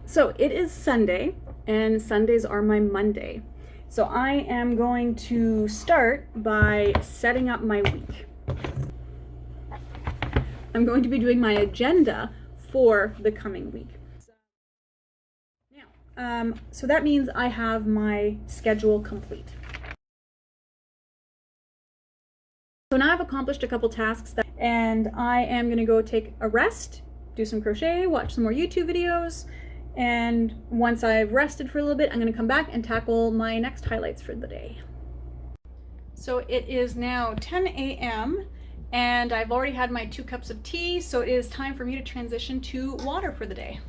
So it is Sunday, and Sundays are my Monday. So I am going to start by setting up my week. I'm going to be doing my agenda for the coming week. So that means I have my schedule complete. So now I've accomplished a couple tasks and I am going to go take a rest, do some crochet, watch some more YouTube videos, and once I've rested for a little bit, I'm going to come back and tackle my next highlights for the day. So it is now 10 a.m. and I've already had my 2 cups of tea, so it is time for me to transition to water for the day.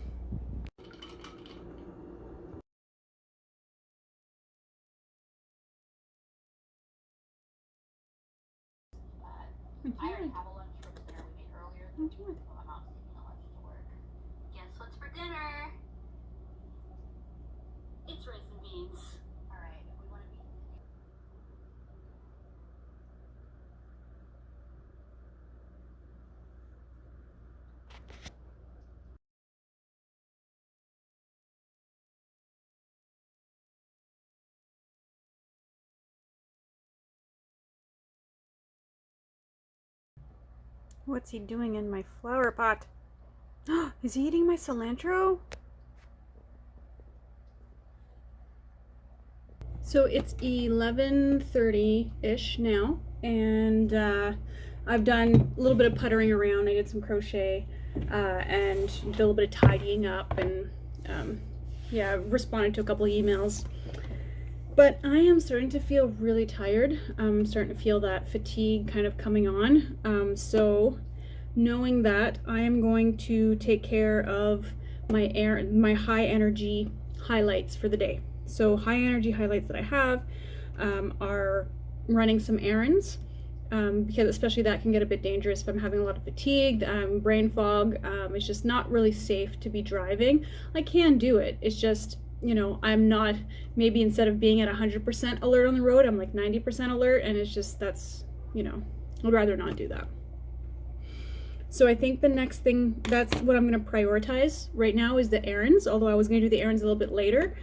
I already have a lunch for the dinner we made earlier. My mom's taking a lunch to work. Guess what's for dinner? It's rice and beans. Alright, we want to be. What's he doing in my flower pot? Is he eating my cilantro? So it's 11:30-ish now, and I've done a little bit of puttering around. I did some crochet and did a little bit of tidying up, and yeah, responded to a couple of emails. But I am starting to feel really tired. I'm starting to feel that fatigue kind of coming on. So knowing that, I am going to take care of my high energy highlights for the day. So high energy highlights that I have are running some errands, because especially that can get a bit dangerous if I'm having a lot of fatigue, brain fog. It's just not really safe to be driving. I can do it. It's just, you know, I'm not, maybe instead of being at 100% alert on the road, I'm like 90% alert, and it's just, that's, you know, I'd rather not do that. So I think the next thing, that's what I'm going to prioritize right now, is the errands, although I was going to do the errands a little bit later.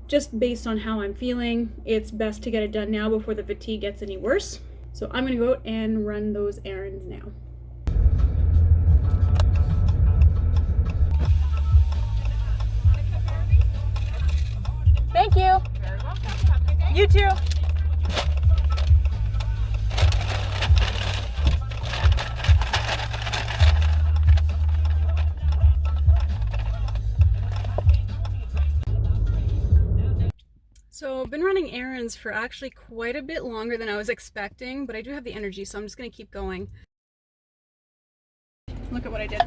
Just based on how I'm feeling, it's best to get it done now before the fatigue gets any worse. So I'm going to go out and run those errands now. Thank you. Very welcome. Have a good day. You too. So I've been running errands for actually quite a bit longer than I was expecting, but I do have the energy, so I'm just going to keep going. Look at what I did.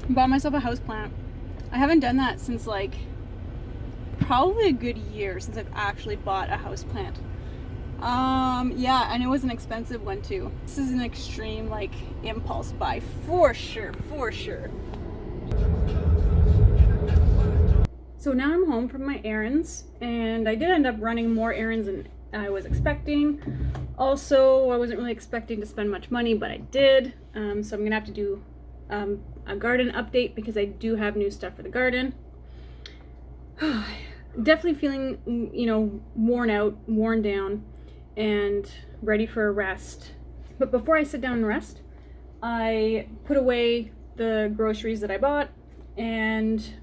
Bought myself a houseplant. I haven't done that since like probably a good year since I've actually bought a houseplant. Yeah, and it was an expensive one too. This is an extreme like impulse buy for sure, for sure. So now I'm home from my errands, and I did end up running more errands than I was expecting. Also, I wasn't really expecting to spend much money, but I did. So I'm gonna have to do a garden update because I do have new stuff for the garden. Definitely feeling, you know, worn out, worn down, and ready for a rest. But before I sit down and rest, I put away the groceries that I bought and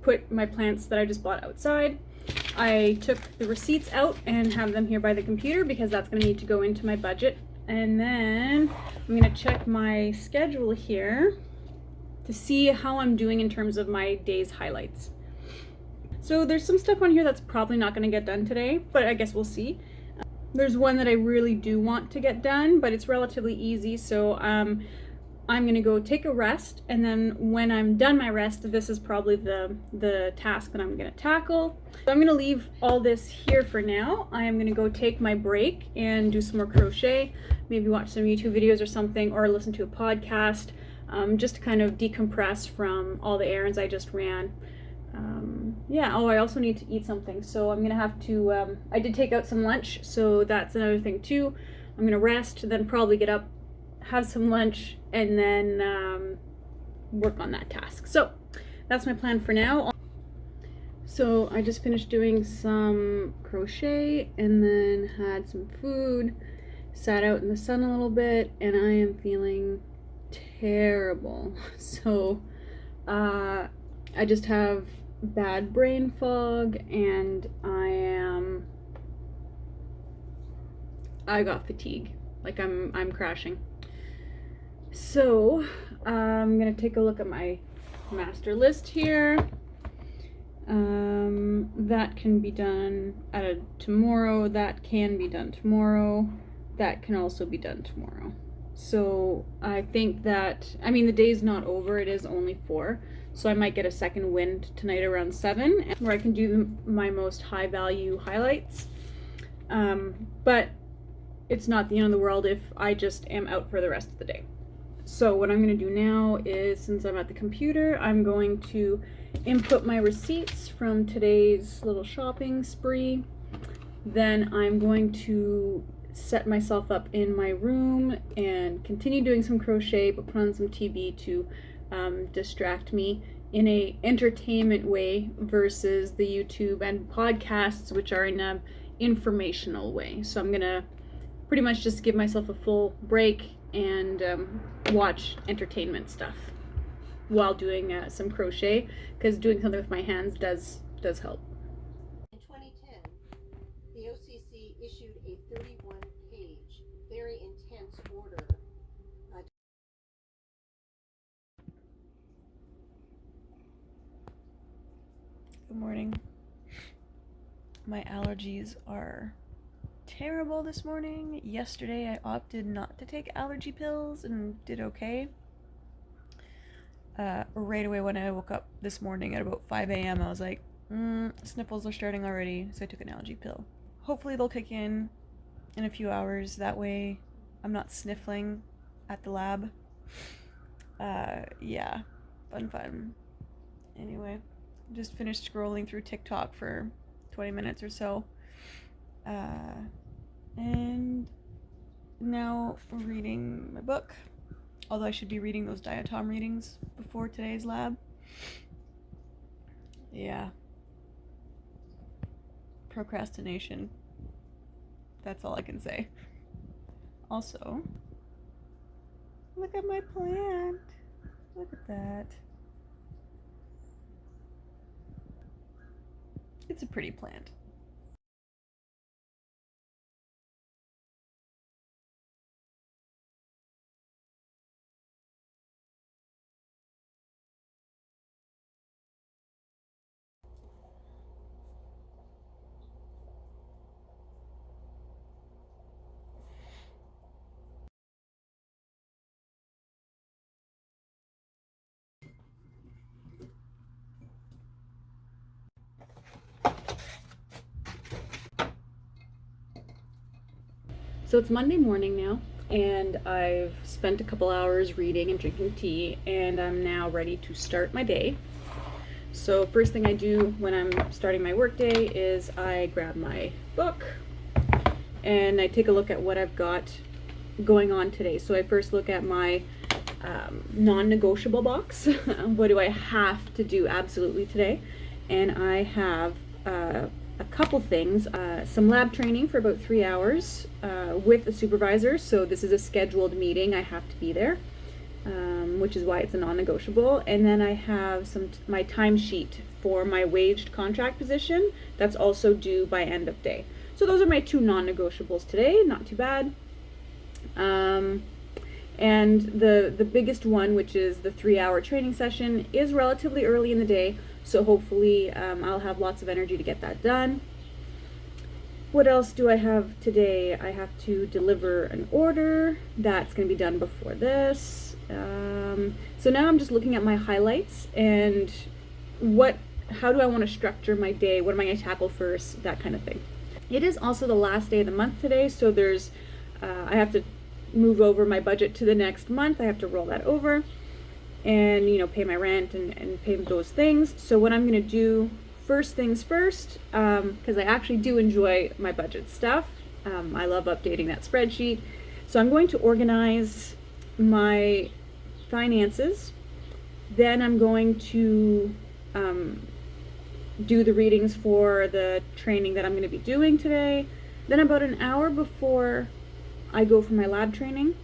put my plants that I just bought outside. I took the receipts out and have them here by the computer because that's going to need to go into my budget. And then I'm going to check my schedule here to see how I'm doing in terms of my day's highlights. So there's some stuff on here that's probably not going to get done today, but I guess we'll see. There's one that I really do want to get done, but it's relatively easy, so I'm going to go take a rest, and then when I'm done my rest, this is probably the task that I'm going to tackle. So I'm going to leave all this here for now. I am going to go take my break and do some more crochet, maybe watch some YouTube videos or something, or listen to a podcast, just to kind of decompress from all the errands I just ran. Yeah, oh, I also need to eat something, so I'm going to have to, I did take out some lunch, so that's another thing too. I'm going to rest, then probably get up, have some lunch, and then work on that task. So that's my plan for now. So I just finished doing some crochet and then had some food, sat out in the sun a little bit, and I am feeling terrible. So I just have bad brain fog, and I got fatigue. Like I'm crashing. So I'm gonna take a look at my master list here. That can be done tomorrow. That can be done tomorrow. That can also be done tomorrow. So I think that, I mean, the day's not over. It is only 4. So I might get a second wind tonight around 7, where I can do my most high value highlights. But it's not the end of the world if I just am out for the rest of the day. So what I'm going to do now is, since I'm at the computer, I'm going to input my receipts from today's little shopping spree. Then I'm going to set myself up in my room and continue doing some crochet, but put on some TV to distract me in a entertainment way versus the YouTube and podcasts, which are in a informational way. So I'm gonna pretty much just give myself a full break and watch entertainment stuff while doing some crochet, because doing something with my hands does help. In 2010, the OCC issued a 31-page, very intense order. Good morning. My allergies are terrible this morning. Yesterday I opted not to take allergy pills and did okay. Right away when I woke up this morning at about 5 a.m. I was like, sniffles are starting already, so I took an allergy pill. Hopefully they'll kick in a few hours. That way I'm not sniffling at the lab. Yeah, fun. Anyway, just finished scrolling through TikTok for 20 minutes or so. And now reading my book. Although I should be reading those diatom readings before today's lab. Yeah. Procrastination. That's all I can say. Also, look at my plant. Look at that. It's a pretty plant. So it's Monday morning now, and I've spent a couple hours reading and drinking tea, and I'm now ready to start my day. So first thing I do when I'm starting my workday is I grab my book and I take a look at what I've got going on today. So I first look at my non-negotiable box. What do I have to do absolutely today? And I have a couple things, some lab training for about 3 hours with a supervisor. So this is a scheduled meeting. I have to be there, which is why it's a non-negotiable. And then I have my timesheet for my waged contract position. That's also due by end of day. So those are my 2 non-negotiables today. Not too bad. And the biggest one, which is the 3-hour training session, is relatively early in the day. So hopefully I'll have lots of energy to get that done. What else do I have today? I have to deliver an order. That's going to be done before this. So now I'm just looking at my highlights and how do I want to structure my day? What am I going to tackle first? That kind of thing. It is also the last day of the month today, so there's I have to move over my budget to the next month. I have to roll that over and pay my rent and pay those things. So what I'm going to do, first things first, because I actually do enjoy my budget stuff. I love updating that spreadsheet. So I'm going to organize my finances Then I'm going to do the readings for the training that I'm going to be doing today. Then about an hour before I go for my lab training,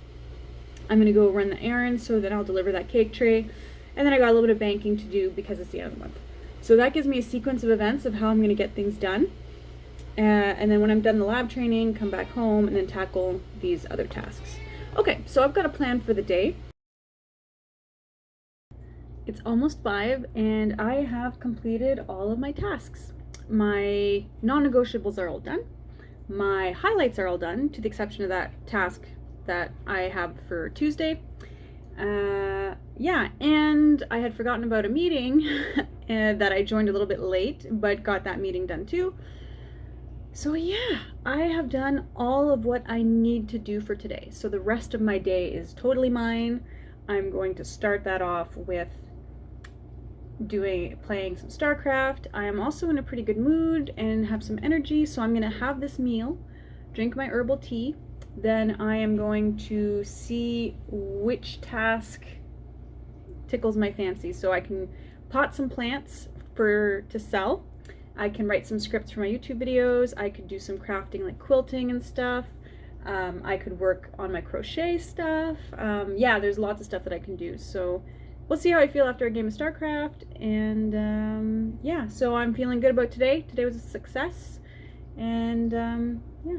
I'm going to go run the errands so that I'll deliver that cake tray. And then I got a little bit of banking to do because it's the end of the month. So that gives me a sequence of events of how I'm going to get things done. And then when I'm done the lab training, come back home and then tackle these other tasks. Okay, so I've got a plan for the day. It's almost 5 and I have completed all of my tasks. My non-negotiables are all done. My highlights are all done, to the exception of that task that I have for Tuesday. Yeah, and I had forgotten about a meeting that I joined a little bit late, but got that meeting done too. So yeah, I have done all of what I need to do for today. So the rest of my day is totally mine. I'm going to start that off with playing some StarCraft. I am also in a pretty good mood and have some energy, so I'm gonna have this meal, drink my herbal tea, then I am going to see which task tickles my fancy. So I can pot some plants to sell. I can write some scripts for my YouTube videos. I could do some crafting like quilting and stuff. I could work on my crochet stuff. Yeah, there's lots of stuff that I can do. So we'll see how I feel after a game of StarCraft. And yeah, so I'm feeling good about today. Today was a success. And yeah.